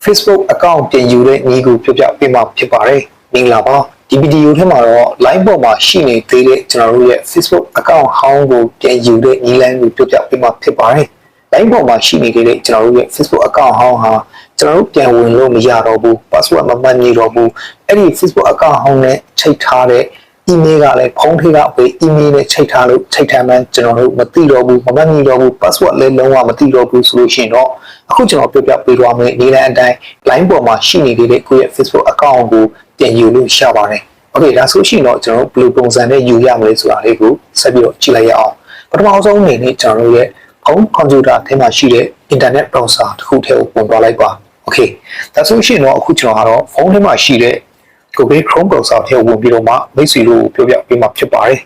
Facebook account ပြင်ယူတဲ့နည်းကိုပြပြပေးမှာဖြစ်ပါတယ်။မင်္ဂလာပါ။ဒီဗီဒီယိုထဲမှာတော့ line ပေါ်မှာရှိနေသေးတဲ့ကျွန်တော်တို့ရဲ့ Facebook account ဟောင်းကိုပြင်ယူတဲ့နည်းလမ်းကိုပြပြပေးမှာဖြစ်ပါတယ်။ line ပေါ်မှာရှိနေတဲ့ကျွန်တော်တို့ရဲ့ Facebook account ဟောင်းဟာကျွန်တော်တို့ပြန်ဝင်လို့မရတော့ဘူး password မမှတ်မိတော့ဘူး။အဲ့ဒီ Facebook account ဟောင်းနဲ့ချိတ်ထားတဲ့email ကလည်းဖုန်းထဲကပဲ email နဲ့ချိန်ထားလို့ချိန်ထားမှန်းကျွန်တော်တို့မသိတော့ဘူးမမှတ်မိတော့ဘူး password လည်းလုံးဝမသိတော့ဘူးဆိုလို့ရှိရင်တော့အခုကျွန်တော်ပြပြပေးသွားမယ်နေ့တိုင်းအတိုင်း line ပေါ်မှာရှိနေတဲ့ကိုယ့်ရဲ့ Facebook account ကိုပြန်ယူလို့ရပါတယ်။ Okay ဒါဆိုရှင်တော့ကျွန်တော်တို့ဘယ်လိုပုံစံနဲ့ယူရမလဲဆိုတာလေးကိုဆက်ပြီးတော့ကြည့်လိုက်ရအောင်။ပထမဆုံးအနေနဲ့ကျွန်တော်တို့ရဲ့ဖုန်း computer ထဲမှာရှိတဲ့ internet browser တစ်ခုထဲကိုဝင်သွားလိုက်ပါ။ Okay ဒါဆိုရှင်တော့အခုကျွန်တော်ကတော့ဖုန်းထဲမှာရှိတဲ့Google Chrome browser ထဲဝင်ပြီးတော့မှမိတ်ဆွေတို့ကိုပြောပြပေးမှာဖြစ်ပါတယ်။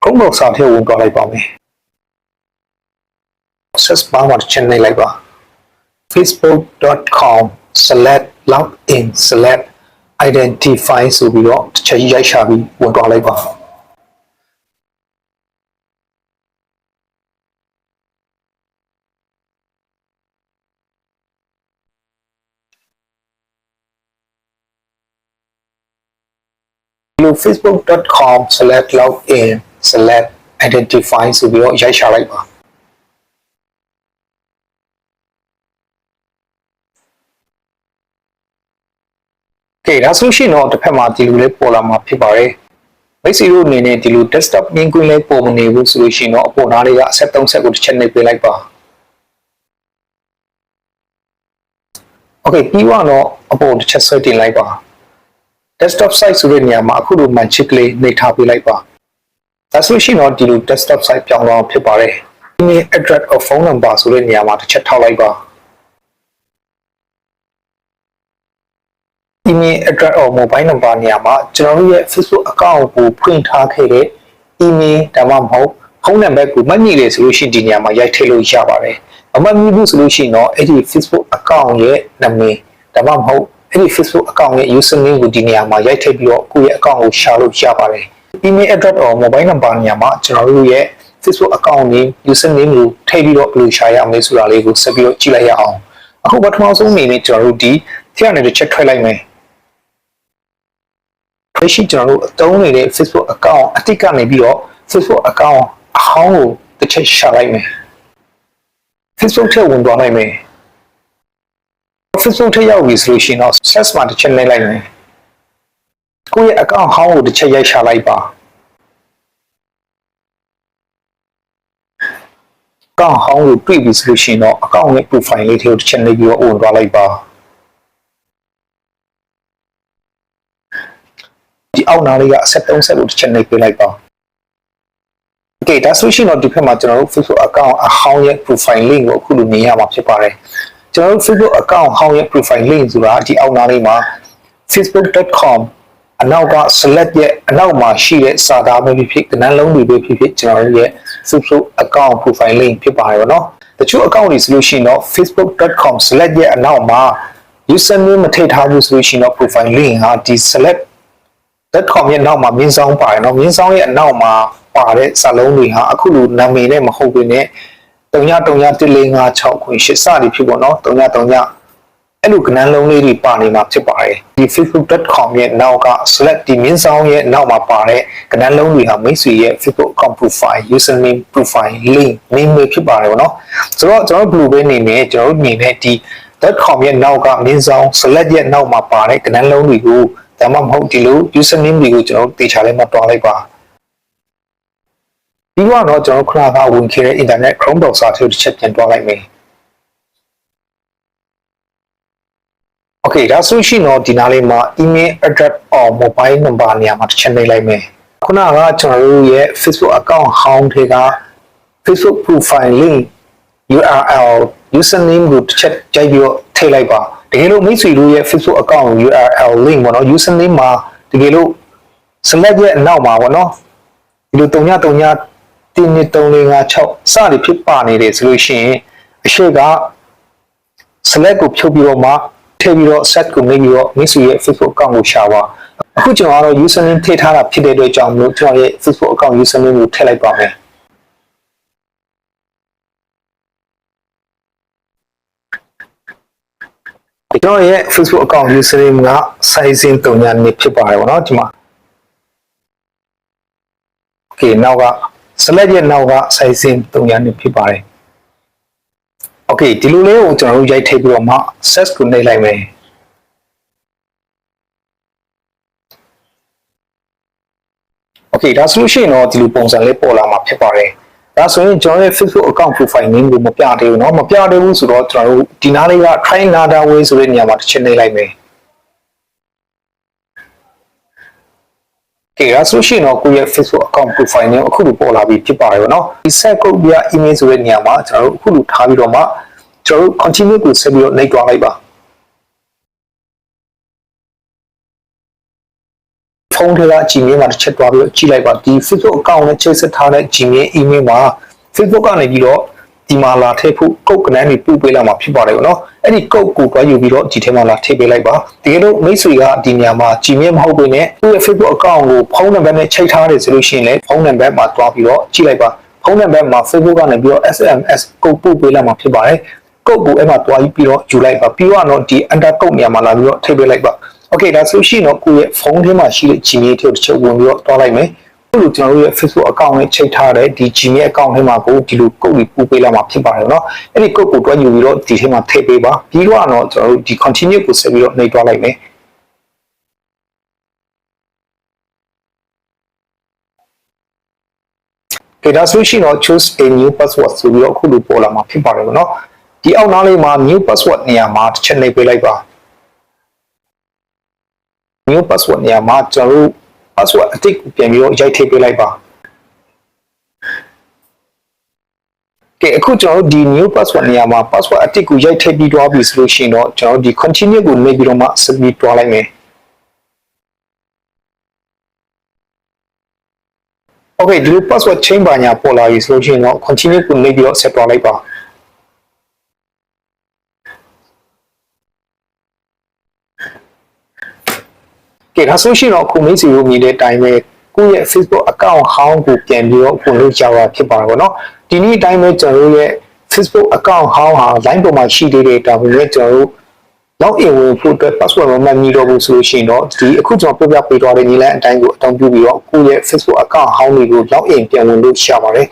Chrome browser ထဲဝင်သွားလိုက်ပါမယ်။ Search bar မှာချက်နေလိုက်ပါ facebook.com/login/identify ဆိုပြီးတော့တစ်ချက်ရိုက်ရှာပြီးဝင်သွားလိုက်ပါfacebook.com/login/identify ဆိုပြီးတော့ရိုက်ရှာလိုက်ပါကဲဒါဆိုရှင်တော့တစ်ဖက်မှာဒီလိုလေးပေါ်လာမှာဖြစ်ပါတယ်မိတ်ဆွေတို့အနေနဲ့ဒီလို desktop မြင်ကွင်းလေးပေါ်မနေဘူးဆိုလို့ရှိရင်တော့အပေါ်နားလေးကအဆက်3ဆက်ကိုတစ်ချက်နှိပ်ပေးလိုက်ပါ Okay ပြီးတော့အပေါ်တစ်ချက်ဆွဲတင်လိုက်ပါ desktop site ဆိုတဲ့နေရာမှာအခုလိုမှန်ချစ်ကလေးနှိပ်ထားပေးလိုက်ပါဒါဆိုရှင်တော့ဒီလို desktop site ပြောင်းသွားဖြစ်ပါတယ် email address or phone number ဆိုတဲ့နေရာမှာတစ်ချက်ထောက်လိုက်ပါ email address or mobile number နေရာမှာကျွန်တော်တို့ရဲ့ Facebook account ကိုဖွင့်ထားခဲ့တဲ့ email ဒါမှမဟုတ်ဖုန်းနံပါတ်ကိုမှတ်မိတယ်ဆိုလို့ရှိရင်ဒီနေရာမှာရိုက်ထည့်လို့ရပါတယ်မမှတ်မိဘူးဆိုလို့ရှိရင်တော့အဲ့ဒီ Facebook account ရဲ့နာမည်ဒါမှမဟုတ်အဲ့ဒီ Facebook account ရဲ့ username ကိုဒီနေရာမှာရိုက်ထည့်ပြီးတော့ကိုယ့်ရဲ့ account ကိုရှာလို့ရပါတယ် email address or mobile number နေရာမှာကျွန်တော်တို့ရဲ့ Facebook account နဲ့ username ကိုထည့်ပြီးတော့ဘယ်လိုရှာရမလဲဆိုတာလေးကိုဆက်ပြီးတော့ကြည့်လိုက်ရအောင်အခုပထမဆုံးအနေနဲ့ကျွန်တော်တို့ဒီထည့်ရတဲ့ချက်ထွက်လိုက်မယ်ရှိကျွန်တော်တို့အသုံးနေတဲ့ Facebook account အတိတ်ကနေပြီးတော့ Facebook account အဟောင်းကိုတစ်ချက်ရှာလိုက်မယ် Facebook ထဲဝင်သွားလိုက်မယ် Facebook ထဲရောက်ပြီဆိုလို့ရှိရင်တော့ search မှာတစ်ချက်နှိပ်လိုက်မယ်ကိုယ့်ရဲ့ account ဟောင်းကိုတစ်ချက်ရိုက်ရှာလိုက်ပါ account ဟောင်းကိုတွေ့ပြီဆိုလို့ရှိရင်တော့ account ရဲ့ profile လေးထဲကိုတစ်ချက်နှိပ်ပြီးတော့ဝင်သွားလိုက်ပါဒီအောက်နားလေးကအဆက်3ဆက်ကိုတစ်ချက်နှိပ်ပေးလိုက်ပါ Okay ဒါဆိုရှင်တော့ဒီဖက်မှာကျွန်တော်တို့ Facebook account အဟောင်းရဲ့ profile link ကိုအခုလိုမြင်ရမှာဖြစ်ပါတယ်ကျွန်တော်တို့ Facebook account ဟောင်းရဲ့ profile link ဆိုတာဒီအောက်နားလေးမှာ facebook.com အနောက်က select ရဲ့အနောက်မှာရှိတဲ့စာသားပဲဖြစ်ဖြစ်ကဏ္ဍလုံးတွေပဲဖြစ်ဖြစ်ကျွန်တော်တို့ရဲ့ Facebook account profile link ဖြစ်ပါတယ်ဗောနော်တချို့ account တွေဆိုလို့ရှိရင်တော့ facebook.com select ရဲ့အနောက်မှာ username မထည့်ထားဘူးဆိုလို့ရှိရင်တော့ profile link ဟာဒီ select.com ရဲ့နောက်မှာမြင်းဆောင်ပါတယ်เนาะမြင်းဆောင်ရဲ့အနောက်မှာပါတဲ့စာလုံးတွေဟာအခုလိုနာမည်နဲ့မဟုတ်ဘဲနဲ့3.3.14568စသည်ဖြစ်ပေါ့เนาะ3.3အဲ့လိုကဏ္ဍလုံးလေးတွေပါနေမှာဖြစ်ပါတယ်ဒီ facebook.com ရဲ့နောက်က select ဒီမြင်းဆောင်ရဲ့နောက်မှာပါတဲ့ကဏ္ဍလုံးတွေဟာမိတ်ဆွေရဲ့ Facebook account profile username profile link name တွေဖြစ်ပါတယ်ပေါ့เนาะဆိုတော့ကျွန်တော်တို့ဘယ်လိုပဲနေနေကျွန်တော်တို့မြင်တဲ့ဒီ .com ရဲ့နောက်ကမြင်းဆောင် select ရဲ့နောက်မှာပါတဲ့ကဏ္ဍလုံးတွေကိုဒါမှမဟုတ်ဒီလို username တွေကိုကျွန်တော်တို့တေချာလေးမှတွားလိုက်ပါပြီးတော့ကျွန်တော်ခဏကဝင်ခဲ့တဲ့ internet Chrome browser ထဲတစ်ချက်ပြန်တွားလိုက်မယ် Okay ဒါဆိုရှင်တော့ဒီနားလေးမှာ email address or mobile number နေရာမှာတစ်ချက်နှိပ်လိုက်မယ်ခုနကကျွန်တော်တို့ရဲ့ Facebook account ဟောင်းထဲက Facebook profile link URL username ကိုတစ်ချက်ကြိုက်ပြီးတော့ထည့်လိုက်ပါတကယ်လို့မိတ်ဆွေတို့ရဲ့ Facebook account URL link ပေါ့နော် username မှာတကယ်လို့ select ရဲ့အနောက်မှာပေါ့နော်ဒီလို3.3.12356စသည်ဖြစ်ပါနေတယ်ဆိုလို့ရှိရင်အရှိက select ကိုဖြုတ်ပြီးတော့မှထည့်ပြီးတော့ set ကိုနှိပ်ပြီးတော့မိတ်ဆွေရဲ့ Facebook account ကိုရှာပါအခုကျွန်တော်ကတော့ username ထည့်ထားတာဖြစ်တဲ့အတွက်ကြောင့်မို့ကျွန်တော်ရဲ့ Facebook account username ကိုထည့်လိုက်ပါမယ် ကျွန်တော်ရဲ့ Facebook account username က sizing 3နှစ်ဖြစ်ပါတယ်ပေါ့နော်ဒီမှာ Okay နောက်က select ရဲ့နောက်က sizing 3နှစ်ဖြစ်ပါတယ် Okay ဒီလိုလေးကိုကျွန်တော်တို့ရိုက်ထည့်ပြီးတော့မှ set ကိုနှိပ်လိုက်မယ် Okay ဒါဆိုလို့ရှိရင်တော့ဒီလိုပုံစံလေးပေါ်လာမှာဖြစ်ပါတယ်ဒါဆိုရင်ကျွန်တော်ရဲ့ Facebook account profile name ကိုမပြသေးဘူးเนาะမပြသေးဘူးဆိုတော့ကျွန်တော်တို့ဒီနားလေးက try another way ဆိုတဲ့နေရာမှာတစ်ချက်နှိပ်လိုက်မယ် Okay ဒါဆိုလို့ရှိရင်တော့ကိုယ့်ရဲ့ Facebook account profile name အခုလိုပေါ်လာပြီဖြစ်ပါတယ်เนาะဒီ set code ပြ email ဆိုတဲ့နေရာမှာကျွန်တော်တို့အခုလိုထားပြီးတော့မှကျွန်တော်တို့ continue ကိုဆက်ပြီးတော့နှိပ်သွားလိုက်ပါဖုန်းထဲက Gmail မှာတစ်ချက်တွားပြီးတော့ကြည့်လိုက်ပါဒီ Facebook account နဲ့ချိတ်ဆက်ထားတဲ့ Gmail email မှာ Facebook ကနေပြီးတော့ဒီမှာလာထည့်ဖို့ code ကနန်းတွေပို့ပေးလာမှာဖြစ်ပါတယ်เนาะအဲ့ဒီ code ကိုတွားယူပြီးတော့ဒီထဲမှာလာထည့်ပေးလိုက်ပါတကယ်လို့မိတ်ဆွေကဒီနေရာမှာ Gmail မဟုတ်ဘဲနဲ့သူ့ရဲ့ Facebook account ကိုဖုန်းနံပါတ်နဲ့ချိတ်ထားတယ်ဆိုလို့ရှိရင်လည်းဖုန်းနံပါတ်မှာတွားပြီးတော့ကြည့်လိုက်ပါဖုန်းနံပါတ်မှာ Facebook ကနေပြီးတော့ SMS code ပို့ပေးလာမှာဖြစ်ပါတယ် code ကိုအဲ့မှာတွားပြီးတော့ယူလိုက်ပါပြီးတော့ဒီ enter code နေရာမှာလာပြီးတော့ထည့်ပေးလိုက်ပါOkay ဒါဆိုရှင်တော့ကိုယ့်ရဲ့ဖုန်းထဲမှာရှိတဲ့ Gmail ကိုတစ်ချက်ဝင်ပြီးတော့တွားလိုက်မယ်။အခုလိုကျွန်တော်တို့ရဲ့ Facebook account နဲ့ချိန်ထားတဲ့ဒီ Gmail account ထဲမှာကိုဒီလို code တွေပို့ပေးလာမှာဖြစ်ပါတယ်เนาะ။အဲ့ဒီ code ကိုတွားယူပြီးတော့ဒီထဲမှာထည့်ပေးပါ။ပြီးတော့ကျွန်တော်တို့ဒီ continue ကိုဆက်ပြီးတော့နှိပ်တွားလိုက်မယ်။ Okay ဒါဆိုရှင်တော့ choose a new password ဆိုပြီးတော့အခုလိုပေါ်လာမှာဖြစ်ပါတယ်เนาะ။ဒီအောက်နားလေးမှာ new password နေရာမှာတစ်ချက်နှိပ်ပေးလိုက်ပါ။ new password နေရာမှာကျွန်တော်တို့ password အတိတ်ကိုပြန်ပြီးတော့ရိုက်ထည့်ပေးလိုက်ပါ Okay အခုကျွန်တော်တို့ဒီ new password နေရာမှာ password အတိတ်ကိုရိုက်ထည့်ပြီးသွားပြီဆိုလို့ရှိရင်တော့ကျွန်တော်တို့ဒီ continue ကိုနှိပ်ပြီးတော့မှဆက်ပြီးတွားလိုက်မယ် Okay ဒီလို password change ပါညာပေါ်လာပြီဆိုလို့ရှိရင်တော့ continue ကိုနှိပ်ပြီးတော့ဆက်တွားလိုက်ပါကဲဒါဆိုရှင်တော့ခုမိတ်ဆွေတို့မြင်တဲ့အတိုင်းပဲကိုယ့်ရဲ့ Facebook account ဟောင်းကိုပြန်ပြီးတော့ဖွင့်လို့ရတာဖြစ်ပါတော့เนาะဒီနေ့အတိုင်းပဲကျွန်တော်တို့ရဲ့ Facebook account ဟောင်းဟာ line ပေါ်မှာရှိသေးတယ်ဒါပေမဲ့ကျွန်တော်တို့ login ဝင်ဖို့အတွက် password မမှတ်မိတော့ဘူးဆိုလို့ရှိရင်တော့ဒီအခုကျွန်တော်ပြပြပေးသွားတဲ့နည်းလမ်းအတိုင်းကိုအသုံးပြုပြီးတော့ကိုယ့်ရဲ့ Facebook account ဟောင်းတွေကို login ပြန်ဝင်လို့ရပါတယ်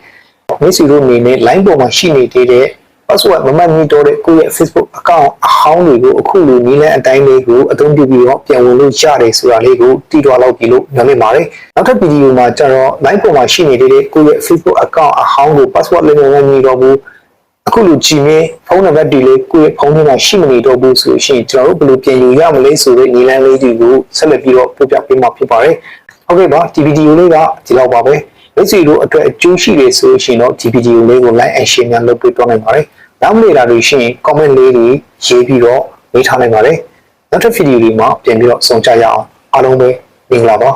မိတ်ဆွေတို့အနေနဲ့ line ပေါ်မှာရှိနေသေးတဲ့ password မမှတ်မိတော့တဲ့ကိုယ့်ရဲ့ Facebook account အဟောင်းတွေကိုအခုလိုနည်းလမ်းအတိုင်းလေးကိုအသုံးပြုပြီးတော့ပြန်ဝင်လို့ရတယ်ဆိုတာလေးကိုသိသွားလောက်ပြီလို့နားလည်ပါတယ်နောက်ထပ်ဗီဒီယိုမှာကျတော့ line ပေါ်မှာရှိနေတဲ့ကိုယ့်ရဲ့ Facebook account အဟောင်းကို password လေးမမှတ်မိတော့ဘူးအခုလို Gmail ဖုန်းနံပါတ်တွေလေးကိုယ့်ရဲ့ဖုန်းထဲမှာရှိမနေတော့ဘူးဆိုလို့ရှိရင်ကျွန်တော်တို့ဘယ်လိုပြန်ယူရမလဲဆိုတဲ့နည်းလမ်းလေးတွေကိုဆက်လက်ပြီးတော့ပြပြပေးမှာဖြစ်ပါတယ်ဟုတ်ကဲ့ပါဒီဗီဒီယိုလေးကဒီလောက်ပါပဲမိတ်ဆွေတို့အတွက်အကျိုးရှိတယ်ဆိုလို့ရှိရင်တော့ဒီဗီဒီယိုလေးကို like and share များလုပ်ပေးသွားနိုင်ပါတယ်နောက်မနေတာတွေရှိရင် comment လေးတွေရေးပြီးတော့ဝေးထားနိုင်ပါတယ်နောက်ထပ်ဗီဒီယိုတွေမှာပြန်ပြီးတော့ဆုံကြရအောင်အားလုံးပဲမင်္ဂလာပါ